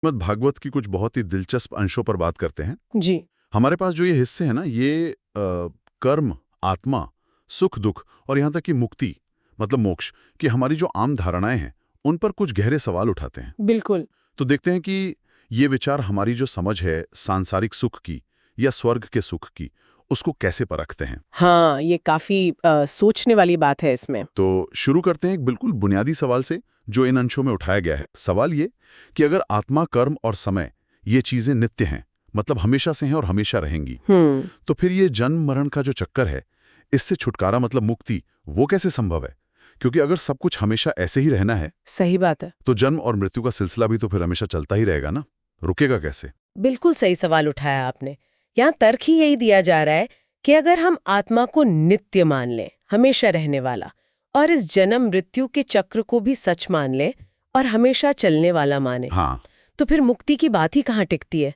श्रीमद् भागवत की कुछ बहुत ही दिलचस्प अंशों पर बात करते हैं। जी। हमारे पास जो ये हिस्से हैं ना, ये कर्म, आत्मा, सुख दुख और यहाँ तक कि मुक्ति मतलब मोक्ष की हमारी जो आम धारणाएं हैं, उन पर कुछ गहरे सवाल उठाते हैं। बिल्कुल। तो देखते हैं कि ये विचार हमारी जो समझ है सांसारिक सुख की या स्वर्ग के सुख की, उसको कैसे परखते हैं। हाँ, ये काफी सोचने वाली बात है इसमें। तो शुरू करते हैं एक बिल्कुल बुनियादी सवाल से जो इन अंशों में उठाया गया है। सवाल ये कि अगर आत्मा, कर्म और समय ये चीजें नित्य हैं, मतलब हमेशा से हैं और हमेशा रहेंगी, तो फिर ये जन्म मरण का जो चक्कर है, इससे छुटकारा मतलब मुक्ति, वो कैसे संभव है? क्योंकि अगर सब कुछ हमेशा ऐसे ही रहना है, सही बात है। तो जन्म और मृत्यु का सिलसिला भी तो फिर हमेशा चलता ही रहेगा ना, रुकेगा कैसे? बिल्कुल सही सवाल उठाया आपने। यहाँ तर्क ही यही दिया जा रहा है कि अगर हम आत्मा को नित्य मान लें, हमेशा रहने वाला, और इस जन्म मृत्यु के चक्र को भी सच मान लें और हमेशा चलने वाला माने, हाँ, तो फिर मुक्ति की बात ही कहाँ टिकती है?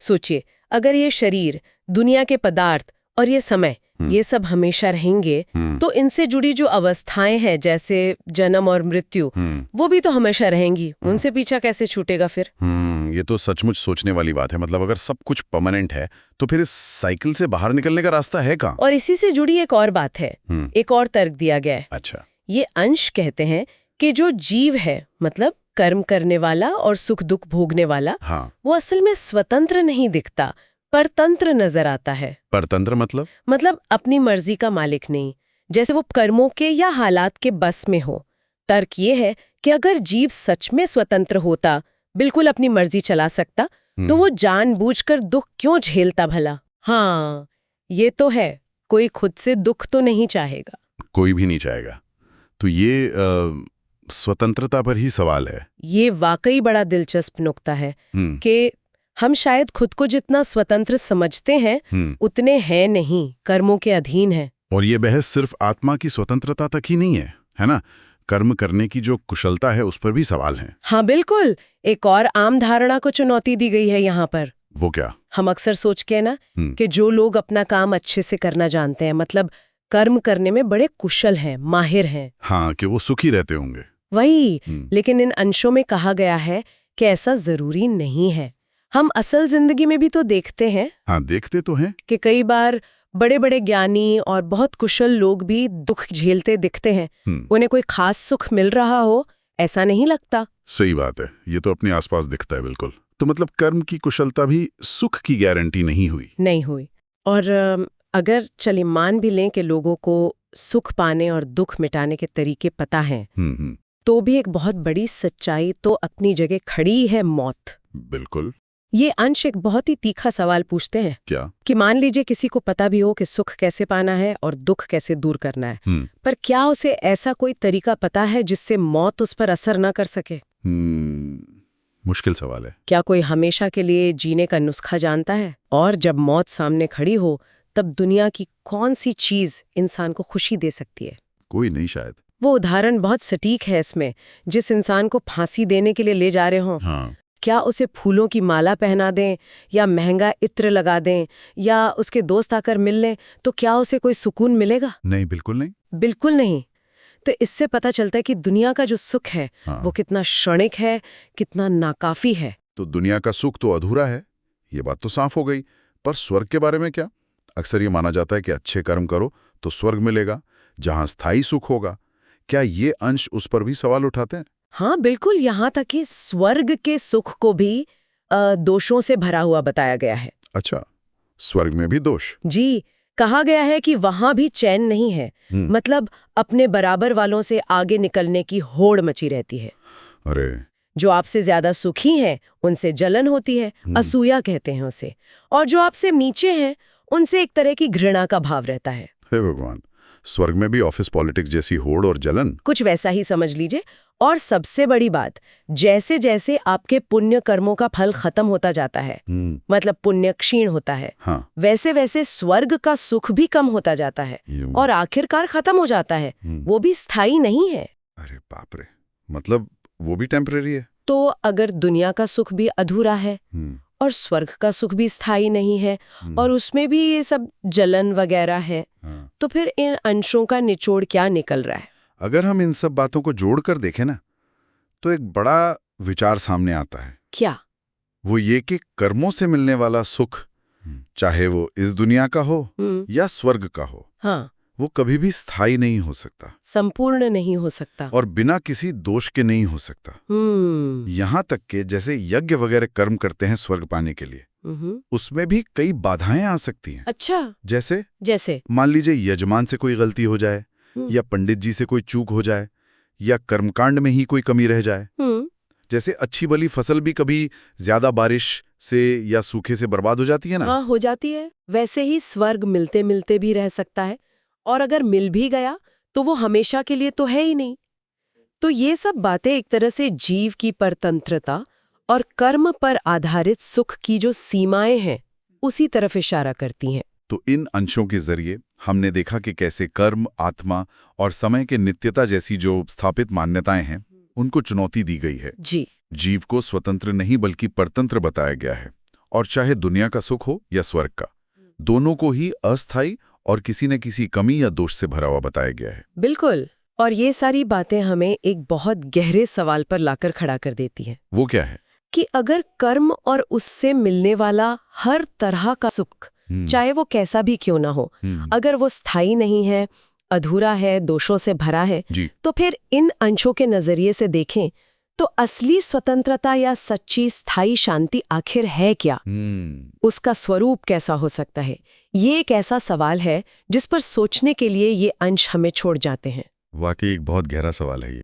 सोचिए, अगर ये शरीर, दुनिया के पदार्थ और ये समय, ये सब हमेशा रहेंगे, तो इनसे जुड़ी जो अवस्थाएं हैं जैसे जन्म और मृत्यु, वो भी तो हमेशा रहेंगी। उनसे पीछा कैसे छूटेगा फिर? ये तो सचमुच सोचने वाली बात है। मतलब अगर सब कुछ परमानेंट है, तो फिर इस साइकिल से बाहर निकलने का रास्ता है कहाँ? और इसी से जुड़ी एक और बात है, एक और तर्क दिया गया है। अच्छा। ये अंश कहते हैं कि जो जीव है, मतलब कर्म करने वाला और सुख दुख भोगने वाला, हाँ। वो असल में स्वतंत्र नहीं दिखता, परतंत्र नजर आता है। परतंत्र मतलब अपनी मर्जी का मालिक नहीं, जैसे वो कर्मों के या हालात के बस में हो। तर्क ये है कि अगर जीव सच में स्वतंत्र होता, बिल्कुल अपनी मर्जी चला सकता, तो वो जानबूझकर दुख क्यों झेलता भला? हाँ, ये तो है, कोई खुद से दुख तो नहीं चाहेगा। कोई भी नहीं चाहेगा। तो ये स्वतंत्रता पर ही सवाल है। ये वाकई बड़ा दिलचस्प नुक्ता है कि हम शायद खुद को जितना स्वतंत्र समझते हैं, उतने हैं नहीं, कर्मों के अधीन हैं। और ये बहस सिर्फ आत्मा की स्वतंत्रता तक ही नहीं है ना? कर्म करने की जो कुशलता है, उस पर भी सवाल है। हाँ बिल्कुल। एक और आम धारणा को चुनौती दी गई है यहाँ पर। वो क्या? हम अक्सर सोच के ना कि जो लोग अपना काम अच्छे से करना जानते हैं, मतलब कर्म करने में बड़े कुशल हैं, माहिर हैं, हाँ, कि वो सुखी रहते होंगे। वही। लेकिन इन अंशों में कहा गया है कि ऐसा जरूरी नहीं है। हम असल जिंदगी में भी तो देखते हैं। हाँ, देखते तो हैं कि कई बार बड़े बड़े ज्ञानी और बहुत कुशल लोग भी दुख झेलते दिखते हैं। उन्हें कोई खास सुख मिल रहा हो, ऐसा नहीं लगता। सही बात है, ये तो अपने आसपास दिखता है बिल्कुल। तो मतलब कर्म की कुशलता भी सुख की गारंटी नहीं हुई। और अगर चलिए मान भी लें कि लोगों को सुख पाने और दुख मिटाने के तरीके पता हैं, तो भी एक बहुत बड़ी सच्चाई तो अपनी जगह खड़ी है, मौत। बिल्कुल। ये अंश एक बहुत ही तीखा सवाल पूछते हैं। क्या? कि मान लीजिए किसी को पता भी हो कि सुख कैसे पाना है और दुख कैसे दूर करना है, पर क्या उसे ऐसा कोई तरीका पता है जिससे मौत उस पर असर न कर सके? मुश्किल सवाल है। क्या कोई हमेशा के लिए जीने का नुस्खा जानता है? और जब मौत सामने खड़ी हो, तब दुनिया की कौन सी चीज इंसान को खुशी दे सकती है? कोई नहीं शायद। वो उदाहरण बहुत सटीक है इसमें। जिस इंसान को फांसी देने के लिए ले जा रहे हों, हाँ। क्या उसे फूलों की माला पहना दें या महंगा इत्र लगा दें या उसके दोस्त आकर मिल लें, तो क्या उसे कोई सुकून मिलेगा? नहीं, बिल्कुल नहीं। बिल्कुल नहीं। तो इससे पता चलता है कि दुनिया का जो सुख है, वो कितना क्षणिक है, कितना नाकाफी है। तो दुनिया का सुख तो अधूरा है, ये बात तो साफ हो गई। पर स्वर्ग के बारे में क्या? अक्सर ये माना जाता है कि अच्छे कर्म करो तो स्वर्ग मिलेगा, जहां स्थायी सुख होगा। क्या ये अंश उस पर भी सवाल उठाते हैं? हाँ बिल्कुल, यहाँ तक कि स्वर्ग के सुख को भी दोषों से भरा हुआ बताया गया है। अच्छा, स्वर्ग में भी दोष? जी, कहा गया है कि वहां भी चैन नहीं है। मतलब अपने बराबर वालों से आगे निकलने की होड़ मची रहती है। अरे! जो आपसे ज्यादा सुखी हैं, उनसे जलन होती है, असूया कहते हैं उसे। और जो आपसे नीचे हैं, उनसे एक तरह की घृणा का भाव रहता है। हे भगवान, स्वर्ग में भी ऑफिस पॉलिटिक्स जैसी होड़ और जलन? कुछ वैसा ही समझ लीजिए। और सबसे बड़ी बात, जैसे जैसे आपके पुण्य कर्मों का फल खत्म होता जाता है, मतलब पुण्य क्षीण होता है, हाँ। वैसे वैसे स्वर्ग का सुख भी कम होता जाता है और आखिरकार खत्म हो जाता है। वो भी स्थायी नहीं है। अरे बाप रे, मतलब वो भी टेम्परेरी है? तो अगर दुनिया का सुख भी अधूरा है और स्वर्ग का सुख भी स्थायी नहीं है और उसमें भी ये सब जलन वगैरह है, तो फिर इन अंशों का निचोड़ क्या निकल रहा है? अगर हम इन सब बातों को जोड़कर देखें ना, तो एक बड़ा विचार सामने आता है। क्या? वो ये कि कर्मों से मिलने वाला सुख, चाहे वो इस दुनिया का हो या स्वर्ग का हो, हाँ, वो कभी भी स्थायी नहीं हो सकता संपूर्ण नहीं हो सकता। और बिना किसी दोष के नहीं हो सकता। यहाँ तक कि जैसे यज्ञ वगैरह कर्म करते हैं स्वर्ग पाने के लिए, उसमें भी कई बाधाएं आ सकती हैं। अच्छा, जैसे मान लीजिए यजमान से कोई गलती हो जाए या पंडित जी से कोई चूक हो जाए या कर्मकांड में ही कोई कमी रह जाए। जैसे अच्छी भली फसल भी कभी ज्यादा बारिश से या सूखे से बर्बाद हो जाती है ना। हाँ, हो जाती है। वैसे ही स्वर्ग मिलते मिलते भी रह सकता है, और अगर मिल भी गया तो वो हमेशा के लिए तो है ही नहीं। तो ये सब बातें एक तरह से जीव की परतंत्रता और कर्म पर आधारित सुख की जो सीमाएं हैं उसी तरफ इशारा करती हैं। तो इन अंशों के जरिए हमने देखा कि कैसे कर्म, आत्मा और समय के नित्यता जैसी जो स्थापित मान्यताएं हैं उनको चुनौती दी गई है। जी, जीव को स्वतंत्र नहीं बल्कि परतंत्र बताया गया है, और चाहे दुनिया का सुख हो या स्वर्ग का, दोनों को ही अस्थायी और किसी न किसी कमी या दोष से भरा हुआ बताया गया है। बिल्कुल। और ये सारी बातें हमें एक बहुत गहरे सवाल पर लाकर खड़ा कर देती हैं। वो क्या है? कि अगर कर्म और उससे मिलने वाला हर तरह का सुख, चाहे वो कैसा भी क्यों ना हो, अगर वो स्थायी नहीं है, अधूरा है, दोषों से भरा है, तो फिर इन अंशों के नजरिए से देखें तो असली स्वतंत्रता या सच्ची स्थायी शांति आखिर है क्या? उसका स्वरूप कैसा हो सकता है? ये एक ऐसा सवाल है जिस पर सोचने के लिए ये अंश हमें छोड़ जाते हैं। वाकई एक बहुत गहरा सवाल है ये।